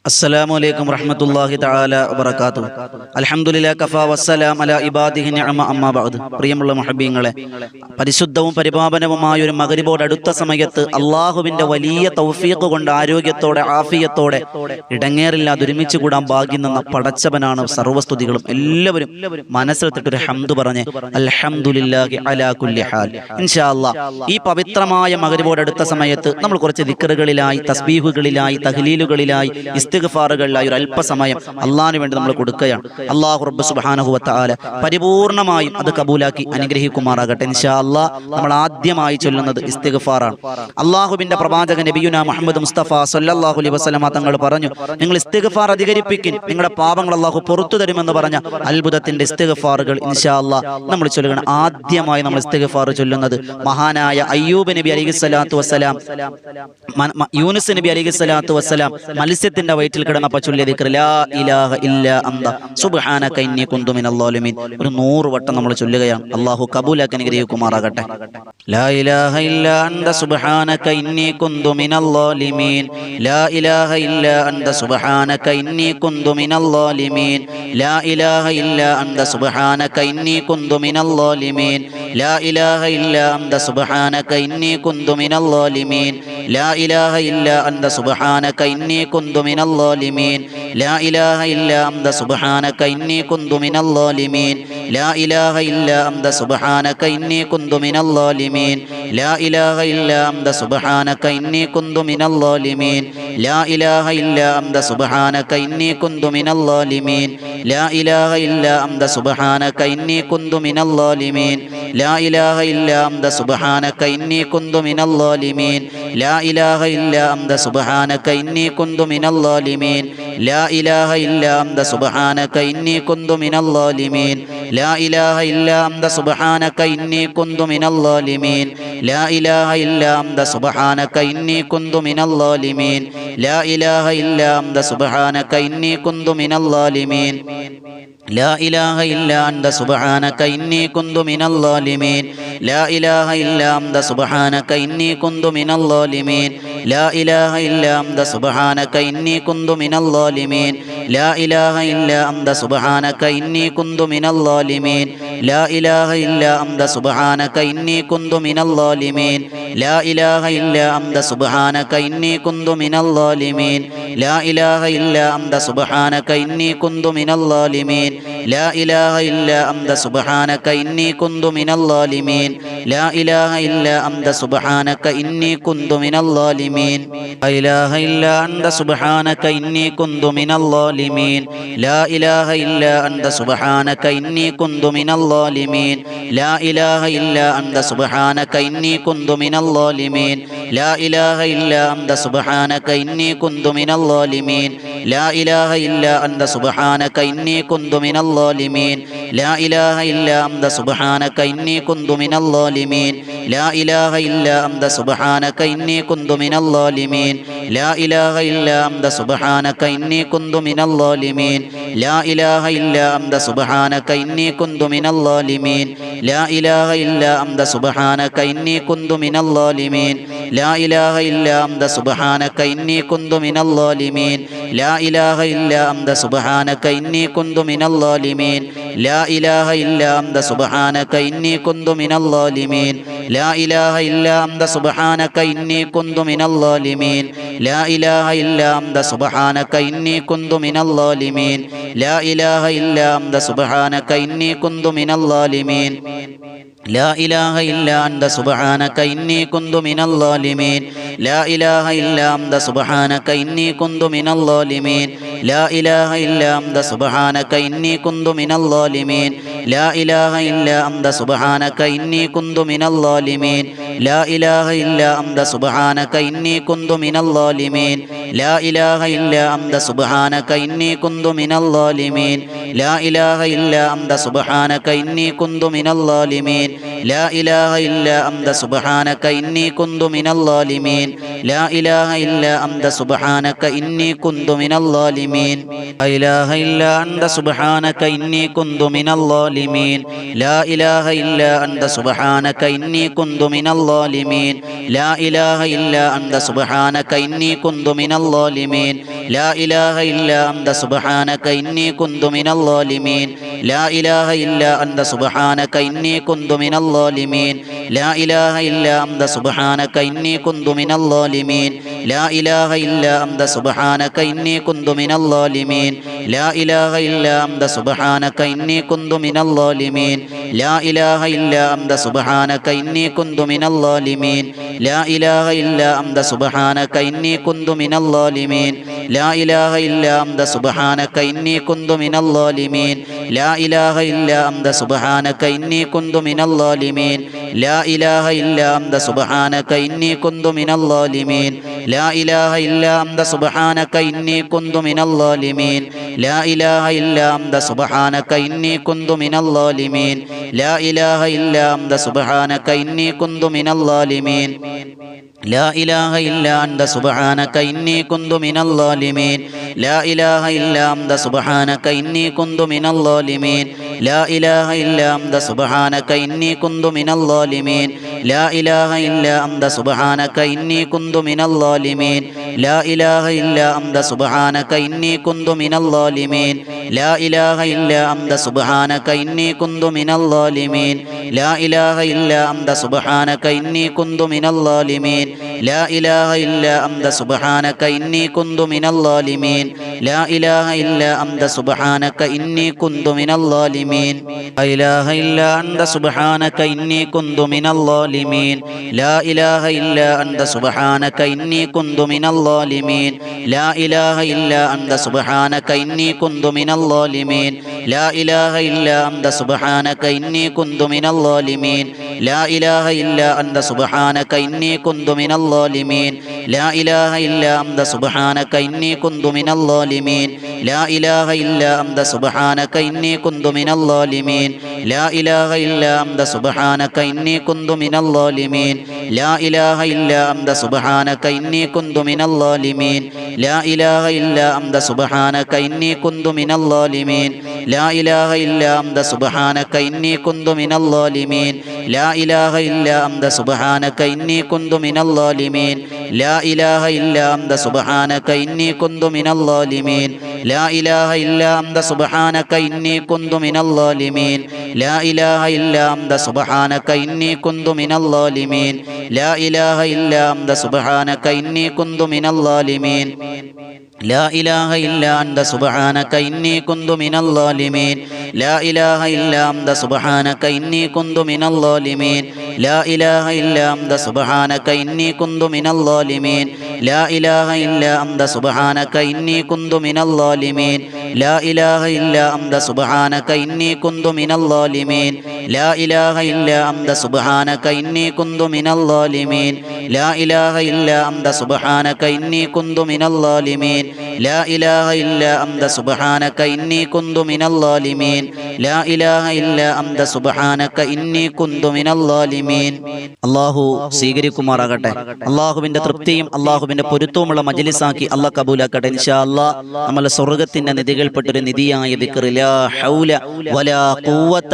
അസ്സലാമു അലൈക്കും വറഹ്മത്തുള്ളാഹി തആല വബറകാതുഹു. അൽഹംദുലില്ലാഹി കഫാ വസ്സലാം അലാ ഇബാദിഹി നിഅമ അമ്മാ ബഅദ്. പ്രിയമുള്ള മുഹബ്ബീങ്ങളെ, പരിശുദ്ധവും പരിപാവനവുമായ ഒരു മഗ്രിബോട് അടുത്ത സമയത്ത് അള്ളാഹുവിന്റെ വലിയ തൗഫീഖ് കൊണ്ട് ആരോഗ്യത്തോടെ ആഫിയത്തോടെ ഇടങ്ങേറില്ലാതെ ഒരുമിച്ച് കൂടാൻ ഭാഗ്യം തന്ന പടച്ചവനാണ് സർവ്വസ്തുതികളും. എല്ലാവരും മനസ്സിലെത്തിട്ടൊരു ഹംദ് പറഞ്ഞ് അൽഹംദുലില്ലാഹി അലാ കുല്ലി ഹാൽ. ഇൻഷാ അല്ലാഹ് ഈ പവിത്രമായ മഗ്രിബോട് അടുത്ത സമയത്ത് നമ്മൾ കുറച്ച് ദിക്റുകളിലായി, തസ്ബീഹുകളിലായി, തഹ്ലീലുകളിലായി, ഇസ്തിഗ്ഫാറുകളിലായി ഒരു അല്പസമയം അള്ളാഹിന് വേണ്ടി നമ്മൾ കൊടുക്കുകയാണ്. അല്ലാഹു റബ്ബ് സുബ്ഹാനഹു വ തആല പരിപൂർണമായും അത് കബൂലാക്കി അനുഗ്രഹിക്കുമാറാകട്ടെ. ഇൻഷാ അല്ലാഹ് നമ്മൾ ആദ്യമായി ചൊല്ലുന്നത് ഇസ്തിഗ്ഫാറാണ്. അള്ളാഹുവിന്റെ പ്രവാചകൻ നബിയുനാ മുഹമ്മദ് മുസ്തഫ സല്ലല്ലാഹു അലൈഹി വസല്ലമ തങ്ങൾ പറഞ്ഞു, നിങ്ങൾ ഇസ്തിഗ്ഫാർ അധികരിപ്പിക്കിൻ, നിങ്ങളുടെ പാപങ്ങൾ അള്ളാഹു പുറത്തു തരുമെന്ന് പറഞ്ഞ അത്ഭുതത്തിന്റെ ഇസ്തിഗ്ഫാറുകൾ ഇൻഷാ അല്ലാഹ് നമ്മൾ ചൊല്ലുകയാണ്. ആദ്യമായി നമ്മൾ ഇസ്തിഗ്ഫാർ ചൊല്ലുന്നത് മഹാനായ അയ്യൂബ് നബി അലൈഹിസ്സലാത്തു വസ്സലാം, യൂനുസ് നബി അലൈഹിസ്സലാത്തു വസ്സലാം മത്സ്യത്തിന്റെ വയറ്റിൽ കിടന്നപ്പോൾ ചൊല്ലിയ ദിക്ർ ലാ ഇലാഹ ഇല്ലാ അന്ത സുബ്ഹാനക ഇന്നി കുന്തു മിനൽ ളാലിമീൻ ഒരു 100 വട്ടം നമ്മൾ ചൊല്ലുകയാണ്. അല്ലാഹു കബൂലാക്കി അനുഗ്രഹിക്കുമാറാകട്ടെ. ലാ ഇലാഹ ഇല്ലാ അന്ത സുബ്ഹാനക ഇന്നി കുന്തു മിനൽ ളാലിമീൻ ലാ ഇലാഹ ഇല്ലാ അന്ത സുബ്ഹാനക ഇന്നി കുന്തു മിനൽ ളാലിമീൻ ലാ ഇലാഹ ഇല്ലാ അന്ത സുബ്ഹാനക ഇന്നി കുന്തു മിനൽ ളാലിമീൻ ലാ ഇലാഹ ഇല്ലാ അന്ത സുബ്ഹാനക ഇന്നി കുന്തു മിനൽ ളാലിമീൻ ലാ ഇലാഹ ഇല്ലാ അന്ത സുബ്ഹാനക ഇന്നി കുന്തു മിനൽ ളാലിമീൻ ലാ ഇലാഹ ഇല്ലാ അന്ത സുബ്ഹാനക ഇന്നി കുന്തു മിനൽ ളാലിമീൻ ലാ ഇലാഹ ഇല്ലാ അന്ത സുബ്ഹാനക ഇന്നി കുന്തു മിനൽ ളാലിമീൻ ലാ ഇലാഹ ഇല്ലാ അന്ത സുബ്ഹാനക ഇന്നി കുന്തു മിനൽ ളാലിമീൻ ലാ ഇലാഹ ഇല്ലാ അന്ത സുബ്ഹാനക ഇന്നി കുന്തു മിനൽ ളാലിമീൻ ലാ ഇലാഹ ഇല്ലാ അന്ത സുബ്ഹാനക ഇന്നി കുന്തു മിനൽ ളാലിമീൻ ലാ ഇലാഹ ഇല്ലാ അന്ത സുബ്ഹാനക ഇന്നി കുന്തു മിനൽ ളാലിമീൻ ലാ ഇലാഹ ഇല്ലാ അന്ത സുബ്ഹാനക ഇന്നി കുന്തു മിനൽ ളാലിമീൻ ലാ ഇലാഹ ഇല്ലാ അന്ത സുബ്ഹാനക ഇന്നി കുന്തു മിനൽ ളാലിമീൻ ലാ ഇലാഹ ഇല്ലാ അന്ത സുബ്ഹാനക ഇന്നി കുന്തു മിനൽ ളാലിമീൻ ലാ ഇലാഹ ഇല്ലാ അന്ത സുബ്ഹാനക ഇന്നി കുന്തു മിനൽ ളാലിമീൻ ലാ ഇലാഹ ഇല്ലാ അന്ത സുബ്ഹാനക ഇന്നി കുന്തു മിനൽ ളാലിമീൻ ലാ ഇലാഹ ഇല്ലാ അന്ത സുബ്ഹാനക ഇന്നി കുന്തു മിനൽ ളാലിമീൻ ലാ ഇലാഹ ഇല്ലാ അന്ത സുബ്ഹാനക ഇന്നി കുന്തു മിനൽ ളാലിമീൻ ലാ ഇലാഹ ഇല്ലാ അന്ത സുബ്ഹാനക ഇന്നി കുന്തു മിനൽ ളാലിമീൻ ലാ ഇലാഹ ഇല്ലാ അന്ത സുബ്ഹാനക ഇന്നി കുന്തു മിനൽ ളാലിമീൻ ലാ ഇലാഹ ഇല്ലാ അന്ത സുബ്ഹാനക ഇന്നി കുന്തു മിനൽ ളാലിമീൻ ലാ ഇലാഹ ഇല്ലാ അന്ത സുബ്ഹാനക ഇന്നി കുന്തു മിനൽ ളാലിമീൻ ലാ ഇലാഹ ഇല്ലാ അന്ത സുബ്ഹാനക ഇന്നി കുന്തു മിനൽ ളാലിമീൻ ലാ ഇലാഹ ഇല്ലാ അന്ത സുബ്ഹാനക ഇന്നി കുന്തു മിനൽ ളാലിമീൻ ലാ ഇലാഹ ഇല്ലാ അന്ത സുബ്ഹാനക ഇന്നി കുന്തു മിനൽ ളാലിമീൻ ലാ ഇലാഹ ഇല്ലാ അന്ത സുബ്ഹാനക ഇന്നി കുന്തു മിനൽ ളാലിമീൻ ലാ ഇലാഹ ഇല്ലാ അന്ത സുബ്ഹാനക ഇന്നി കുന്തു മിനൽ ളാലിമീൻ ലാ ഇലാഹ ഇല്ലാ അന്ത സുബ്ഹാനക ഇന്നി കുന്തു മിനൽ ളാലിമീൻ ലാ ഇലാഹ ഇല്ലാ അന്ത സുബ്ഹാനക ഇന്നി കുന്തു മിനൽ ളാലിമീൻ ലാ ഇലാഹ ഇല്ലാ അന്ത സുബ്ഹാനക ഇന്നി കുന്തു മിനൽ ളാലിമീൻ ലാ ഇലാഹ ഇല്ലാ അന്ത സുബ്ഹാനക ഇന്നി കുന്തു മിനൽ ളാലിമീൻ ലാ ഇലാഹ ഇല്ലാ അന്ത സുബ്ഹാനക ഇന്നി കുന്തു മിനൽ ളാലിമീൻ ലാ ഇലാഹ ഇല്ലാ അന്ത സുബ്ഹാനക ഇന്നി കുന്തു മിനൽ ളാലിമീൻ ലാ ഇലാഹ ഇല്ലാ അന്ത സുബ്ഹാനക ഇന്നി കുന്തു മിനൽ ളാലിമീൻ ലാ ഇലാഹ ഇല്ലാ അന്ത സുബ്ഹാനക ഇന്നി കുന്തു മിനൽ ളാലിമീൻ ലാ ഇലാഹ ഇല്ലാ അന്ത സുബ്ഹാനക ഇന്നി കുന്തു മിനൽ ളാലിമീൻ ലാ ഇലാഹ ഇല്ലാ അന്ത സുബ്ഹാനക ഇന്നി കുന്തു മിനൽ ളാലിമീൻ ലാ ഇലാഹ ഇല്ലാ അന്ത സുബ്ഹാനക ഇന്നി കുന്തു മിനൽ ളാലിമീൻ ലാ ഇലാഹ ഇല്ലാ അന്ത സുബ്ഹാനക ഇന്നി കുന്തു മിനൽ ളാലിമീൻ ലാ ഇലാഹ ഇല്ലാ അന്ത സുബ്ഹാനക ഇന്നി കുന്തു മിനൽ ളാലിമീൻ ലാ ഇലാഹ ഇല്ലാ അന്ത സുബ്ഹാനക ഇന്നി കുന്തു മിനൽ ളാലിമീൻ ലാ ഇലാഹ ഇല്ലാ അന്ത സുബ്ഹാനക ഇന്നി കുന്തു മിനൽ ളാലിമീൻ ലാ ഇലാഹ ഇല്ലാ അന്ത സുബ്ഹാനക ഇന്നി കുന്തു മിനൽ ളാലിമീൻ ലാ ഇലാഹ ഇല്ലാ അന്ത സുബ്ഹാനക ഇന്നി കുന്തു മിനൽ ളാലിമീൻ ലാ ഇലാഹ ഇല്ലാ അന്ത സുബ്ഹാനക ഇന്നി കുന്തു മിനൽ ളാലിമീൻ ലാ ഇലാഹ ഇല്ലാ അന്ത സുബ്ഹാനക ഇന്നി കുന്തു മിനൽ ളാലിമീൻ ലാ ഇലാഹ ഇല്ലാ അന്ത സുബ്ഹാനക ഇന്നി കുന്തു മിനൽ ളാലിമീൻ ലാ ഇലാഹ ഇല്ലാ അന്ത സുബ്ഹാനക ഇന്നി കുന്തു മിനൽ ളാലിമീൻ ലാ ഇലാഹ ഇല്ലാ അന്ത സുബ്ഹാനക ഇന്നി കുന്തു മിനൽ ളാലിമീൻ ലാ ഇലാഹ ഇല്ലാ അന്ത സുബ്ഹാനക ഇന്നി കുന്തു മിനൽ ളാലിമീൻ ലാ ഇലാഹ ഇല്ലാ അന്ത സുബ്ഹാനക ഇന്നി കുന്തു മിനൽ ളാലിമീൻ ലാ ഇലാഹ ഇല്ലാ അന്ത സുബ്ഹാനക ഇന്നി കുന്തു മിനൽ ളാലിമീൻ ലാ ഇലാഹ ഇല്ലാ അന്ത സുബ്ഹാനക ഇന്നി കുന്തു മിനൽ ളാലിമീൻ لا إله إلا أنت سبحانك إني كنت من الظالمين لا إله إلا أنت سبحانك إني كنت من الظالمين لا إله إلا أنت سبحانك إني كنت من الظالمين لا إله إلا أنت سبحانك إني كنت من الظالمين لا إله إلا أنت سبحانك إني كنت من الظالمين لا إله إلا أنت سبحانك إني كنت من الظالمين لا إله إلا أنت سبحانك إني كنت من الظالمين لا إله إلا أنت سبحانك إني كنت من الظالمين لا إله إلا أنت سبحانك إني كنت من الظالمين لا إله إلا أنت سبحانك إني كنت من الظالمين لا إله إلا أنت سبحانك إني كنت من الظالمين لا إله إلا أنت سبحانك إني كنت من الظالمين لا إله إلا أنت سبحانك إني كنت من الظالمين لا إله إلا أنت سبحانك إني كنت من الظالمين لا إله إلا أنت سبحانك إني كنت من الظالمين لا إله إلا أنت سبحانك إني كنت من الظالمين لا إله إلا أنت سبحانك إني كنت من الظالمين لا إله إلا أنت سبحانك إني كنت من الظالمين لا إله إلا أنت سبحانك إني كنت من الظالمين لا إله إلا أنت سبحانك إني كنت من الظالمين لا إله إلا أنت سبحانك إني كنت من الظالمين لا إله إلا أنت سبحانك إني كنت من الظالمين لا إله إلا أنت سبحانك إني كنت من الظالمين لا إله إلا أنت سبحانك إني كنت من الظالمين لا إله إلا أنت سبحانك إني كنت من الظالمين لا إله إلا أنت سبحانك إني كنت من الظالمين لا إله إلا أنت سبحانك إني كنت من الظالمين لا إله إلا أنت سبحانك إني كنت من الظالمين لا إله إلا أنت سبحانك إني كنت من الظالمين لا إله إلا أنت سبحانك إني كنت من الظالمين لا إله إلا أنت سبحانك إني كنت من الظالمين لا إله إلا أنت سبحانك إني كنت من الظالمين لا إله إلا أنت سبحانك إني كنت من الظالمين لا إله إلا أنت سبحانك إني كنت من الظالمين لا إله إلا أنت سبحانك إني كنت من الظالمين لا إله إلا أنت سبحانك إني كنت من الظالمين لا إله إلا أنت سبحانك إني كنت من الظالمين لا إله إلا أنت سبحانك إني كنت من الظالمين لا إله إلا أنت سبحانك إني كنت من الظالمين لا إله إلا أنت سبحانك إني كنت من الظالمين لا إله إلا أنت سبحانك إني كنت من الظالمين لا إله إلا أنت سبحانك إني كنت من الظالمين لا إله إلا أنت سبحانك إني كنت من الظالمين لا إله إلا أنت سبحانك إني كنت من الظالمين لا إله إلا أنت سبحانك إني كنت من الظالمين لا إله إلا أنت سبحانك إني كنت من الظالمين لا إله إلا أنت سبحانك إني كنت من الظالمين അല്ലാഹു സ്വീകരിക്കുമാറാകട്ടെ. അല്ലാഹുവിന്റെ തൃപ്തിയും അല്ലാഹുവിന്റെ പൊരുത്തവുമുള്ള മജ്ലിസാക്കി അല്ലാഹ് കബൂലാക്കട്ടെ. ഇൻഷാ അല്ലാഹ് നമ്മൾ സ്വർഗ്ഗത്തിന്റെ നിധികൾപ്പെട്ടൊരു നിധിയായ ദിക്ർ ലാ ഹൗല വലാ ഖുവത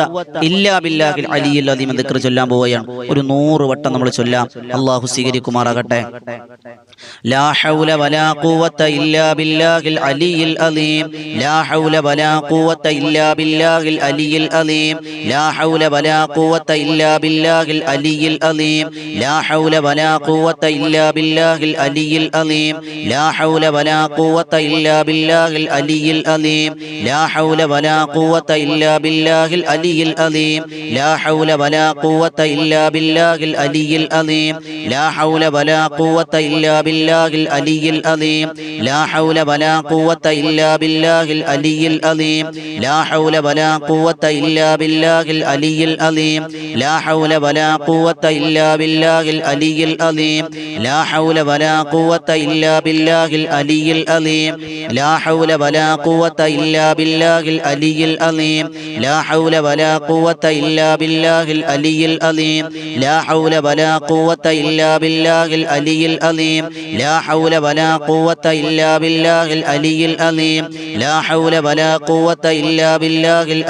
ഇല്ലാ ബില്ലാഹിൽ അലിയിൽ അദീം ദിക്ർ ചൊല്ലാൻ പോവുകയാണ്. ഒരു 100 വട്ടം നമ്മൾ ചൊല്ലാം. അല്ലാഹു സ്വീകരിക്കുമാറാകട്ടെ. ലാ ഹൗല വലാ ഖുവത ഇല്ലാ ബില്ലാഹിൽ അലിയിൽ അദീം ലാ ഹൗല വലാ ഖുവത ഇല്ലാ ബില്ലാഹിൽ അലിയിൽ അദീം ലാ ഹൗല വലാ ഖുവത ഇല്ലാ ബില്ലാഹിൽ അലിയിൽ അദീം ലാ ഹൗല വലാ ഖുവത ഇല്ലാ ബില്ലാഹിൽ അലിയിൽ അദീം ലാ ഹൗല വലാ ഖുവത ഇല്ലാ ബില്ലാഹിൽ അലിയിൽ അദീം ലാ ഹൗല വലാ ഖുവത ഇല്ലാ ബില്ലാഹിൽ അലിയിൽ അദീം ലാ ഹൗല വലാ ഖുവത ഇല്ലാ ബില്ലാഹിൽ അലിയിൽ അദീം ലാ ഹൗല വലാ ഖുവത ഇല്ലാ ബില്ലാഹിൽ അലിയിൽ അദീം ലാ ഹൗല വലാ ഖുവത ഇല്ലാ ബില്ലാഹിൽ അലിയിൽ അദീം ലാ ഹൗല വലാ ഖുവത ഇല്ലാ ബില്ലാഹിൽ അലിയിൽ അദീം ലാ ഹൗല വലാ ഖുവത ഇല്ലാ ബില്ലാഹിൽ അലിയിൽ അദീം ലാ ഹൗല വലാ ഖുവത ഇല്ലാ ബില്ലാഹിൽ അലിയിൽ അദീം ലാ ഹൗല വലാ ഖുവത ഇല്ലാ ബില്ലാഹിൽ അലിയിൽ അദീം ലാ ഹൗല വലാ ഖുവത ഇല്ലാ ബില്ലാഹിൽ അലിയിൽ അദീം ലാ ഹൗല വലാ ഖുവത ഇല്ലാ ബില്ലാഹിൽ അലിയിൽ അദീം ലാ ഹൗല വലാ ഖുവത ഇല്ലാ ബില്ലാഹിൽ അലിയിൽ അദീം ലാ ഹൗല വലാ ഖുവത ഇല്ലാ ബില്ലാഹിൽ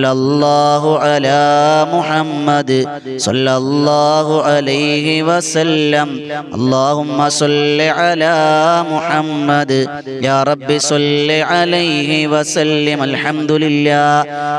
സല്ലല്ലാഹു അലാ മുഹമ്മദ് സല്ലല്ലാഹു അലൈഹി വസല്ലം അല്ലാഹുമ്മ സ്വല്ലി അലാ മുഹമ്മദ് യാ റബ്ബി സ്വല്ലി അലൈഹി വസല്ലം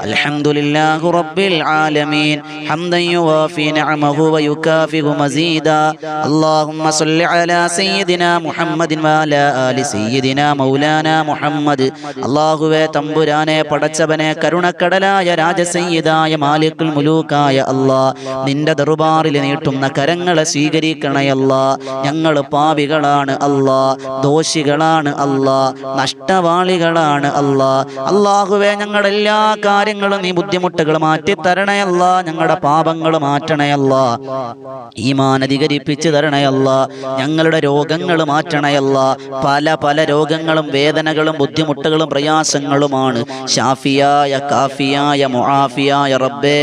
അൽഹംദുലില്ലാഹി റബ്ബിൽ ആലമീൻ ഹംദൻ യുവാഫി നിഅമഹു വയുകാഫിഉ മസീദാ അല്ലാഹുമ്മ സ്വല്ലി അലാ സയ്യിദിനാ മുഹമ്മദിൻ വഅലാ ആലി സയ്യിദിനാ മൗലാനാ മുഹമ്മദ്. അല്ലാഹുവേ തമ്പുരാനെ പടച്ചവനെ കരുണക്കടലായ രാജസയ്യിദായ മാലിക്കുൽ മുലൂക്കായ അല്ലാ, നിന്റെ ദർബാറിൽ നീട്ടുന്ന കരങ്ങളെ സ്വീകരിക്കണേ അല്ലാ. ഞങ്ങൾ പാപികളാണ് അല്ലാ, ദോഷികളാണ് അല്ലാ, നഷ്ടവാളികളാണ് അല്ലാ. അല്ലാഹുവേ ഞങ്ങളുടെ എല്ലാ കാര്യങ്ങളും നീ ബുദ്ധിമുട്ടുകൾ മാറ്റി തരണേ അല്ലാ. ഞങ്ങളുടെ പാപങ്ങൾ മാറ്റണേ അല്ലാ. ഈമാൻ അധികരിപ്പിച്ച് തരണേ അല്ലാ. ഞങ്ങളുടെ രോഗങ്ങൾ മാറ്റണേ അല്ലാ. പല പല രോഗങ്ങളും വേദനകളും ബുദ്ധിമുട്ടുകളും പ്രയാസങ്ങളുമാണ്. ഷാഫിയായ കാഫിയായ മുആഫിയായ റബ്ബേ,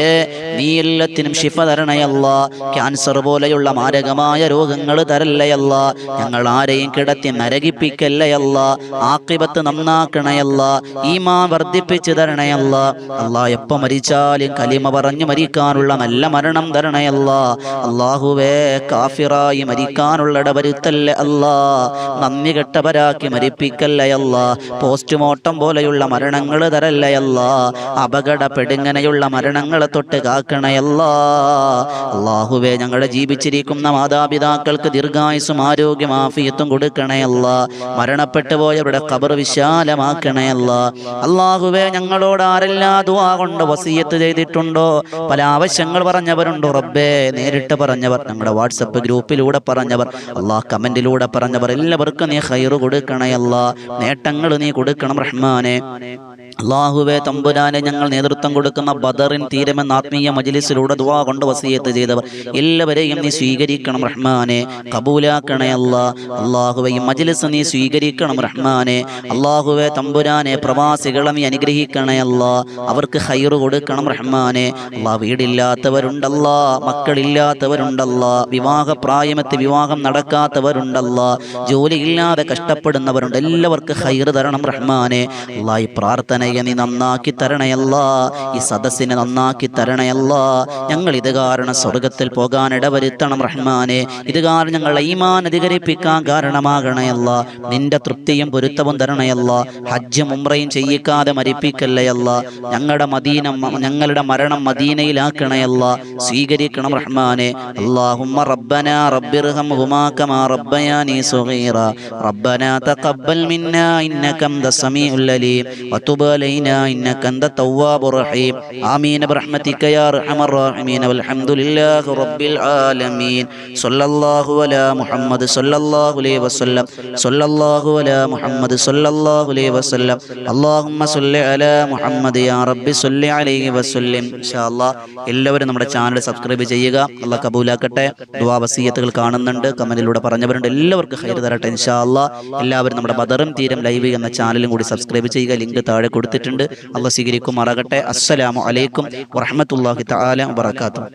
നീ എല്ലാത്തിനും ശിഫ തരണയല്ല. ക്യാൻസർ പോലെയുള്ള മാരകമായ രോഗങ്ങൾ തരല്ലയല്ല. ഞങ്ങൾ ആരെയും കിടത്തി നരകിപ്പിക്കല്ലയല്ല. ആഖിബത്ത് നന്നാക്കണയല്ല. ഈമാൻ വർദ്ധിപ്പിച്ച് തരണയല്ല. അല്ലാ, എപ്പോ മരിച്ചാലും കലിമ പറഞ്ഞു മരിക്കാനുള്ള നല്ല മരണം തരണയല്ല. അല്ലാഹുവേ, കാഫിറായി മരിക്കാനുള്ള ഇടവരുത്തല്ലേ അല്ലാ. നന്ദി കെട്ടവരാക്കി മരിപ്പിക്കല്ലയല്ല. പോസ്റ്റ്മോർട്ടം പോലെയുള്ള മരണങ്ങൾ തരല്ലയല്ല. അപകടപ്പെടുങ്ങനെയുള്ള മരണങ്ങളെ തൊട്ട് കാക്കണയല്ല. അല്ലാഹുവേ, ഞങ്ങളുടെ ജീവിച്ചിരിക്കുന്ന മാതാപിതാക്കൾക്ക് ദീർഘായുസ്സും ആരോഗ്യം ആഫിയത്തും കൊടുക്കണയല്ല. മരണപ്പെട്ടു പോയവരുടെ ഖബർ വിശാലമാക്കണയല്ല. അല്ലാഹുവേ, ഞങ്ങളോട് ആരെല്ലാം ദുആ കൊണ്ട് വസിയത്ത് ചെയ്തിട്ടുണ്ടോ, പല ആവശ്യങ്ങൾ പറഞ്ഞവരുണ്ടോ റബ്ബേ, നേരിട്ട് പറഞ്ഞവർ, ഞങ്ങളുടെ വാട്സപ്പ് ഗ്രൂപ്പിലൂടെ പറഞ്ഞവർ, അല്ലാഹ് കമന്റിലൂടെ പറഞ്ഞവർ, എല്ലാവർക്കും നീ ഖൈറ് കൊടുക്കണയല്ല. നേട്ടങ്ങൾ നീ കൊടുക്കണം റഹ്മാനെ. അല്ലാഹുവേ തമ്പുരാനെ, ഞങ്ങൾ നേതൃത്വം കൊടുക്കുന്ന ബദറിൻ തീരമെന്ന ആത്മീയ മജ്ലിസിലൂടെ ദുആ കൊണ്ട് വസിയത്ത് ചെയ്തവർ എല്ലാവരെയും നീ സ്വീകരിക്കണം റഹ്മാനെ, കബൂലാക്കണേ അല്ലാ. അല്ലാഹുവേ, ഈ മജ്ലിസ് നീ സ്വീകരിക്കണം റഹ്മാനെ. അല്ലാഹുവേ തമ്പുരാനെ, പ്രവാസികളെ നീ അനുഗ്രഹിക്കണേ അല്ലാ. അവർക്ക് ഖൈറ് കൊടുക്കണം റഹ്മാനെ. അല്ലാ, വീടില്ലാത്തവരുണ്ടല്ലാ, മക്കളില്ലാത്തവരുണ്ടല്ലാ, വിവാഹപ്രായമെത്തി വിവാഹം നടക്കാത്തവരുണ്ടല്ലാ, ജോലിയില്ലാതെ കഷ്ടപ്പെടുന്നവരുണ്ട്. എല്ലാവർക്കും ഖൈറ് തരണം റഹ്മാനെ. അല്ലാ, ഈ പ്രാർത്ഥന നീ നന്നാക്കി തരണയല്ലാ. ഈ സദസ്സിനെ നന്നാക്കി തരണയല്ലാ. ഞങ്ങൾ ഇത് കാരണം സ്വർഗത്തിൽ പോകാൻ ഇടവരുത്തണം റഹ്മാനെ. ഇത് കാരണം ഞങ്ങളുടെ ഈമാൻ അധികരിപ്പിക്കാൻ കാരണമാകണയല്ലാ. നിന്റെ തൃപ്തിയും പൊരുത്തവും തരണയല്ലാ. ഹജ്ജും ഉംറയും ചെയ്യിക്കാതെ മരിപ്പിക്കല്ലയല്ലാ. ഞങ്ങളുടെ മരണം മദീനയിലാക്കണയല്ലാ. സ്വീകരിക്കണം റഹ്മാനെ. അല്ലാഹുമ്മ റബ്ബനാ റബ്ബിർഹംഹുമാ കമാ റബ്ബയാനി സഗീറ റബ്ബനാ തഖബ്ബൽ മിന്നാ ഇന്നക അൻതസ് സമീഉൽ അലീം വതുബ് علينا إنك أنت التواب الرحيم آمين برحمتك يا أرحم الراحمين والحمد لله رب العالمين صلى الله على محمد صلى الله عليه وسلم صلى الله على محمد صلى الله عليه وسلم اللهم صل على محمد يا رب صل عليه وسلم إن شاء الله. എല്ലാവരും നമ്മുടെ ചാനൽ സബ്സ്ക്രൈബ് ചെയ്യുക. അല്ലാഹ് കബൂലാക്കട്ടെ. ദുആ വസിയത്തുകൾ കാണുന്നുണ്ട്, കമന്റിലൂടെ പറഞ്ഞവരുണ്ട്. എല്ലാവർക്കും ഖൈർ തരട്ടെ ഇൻഷാ അല്ലാഹ്. എല്ലാവരും നമ്മുടെ ബദറും തീരം ലൈവ് എന്ന ചാനലും കൂടി സബ്സ്ക്രൈബ് ചെയ്യുക. ലിങ്ക് താഴെ കൊടുത്തിട്ടുണ്ട്. അല്ലാഹ് സ്വീകരിക്കുമാറാകട്ടെ. അസ്സലാമു അലൈക്കും വറഹ്മത്തുള്ളാഹി തആല വബറകാതുഹു.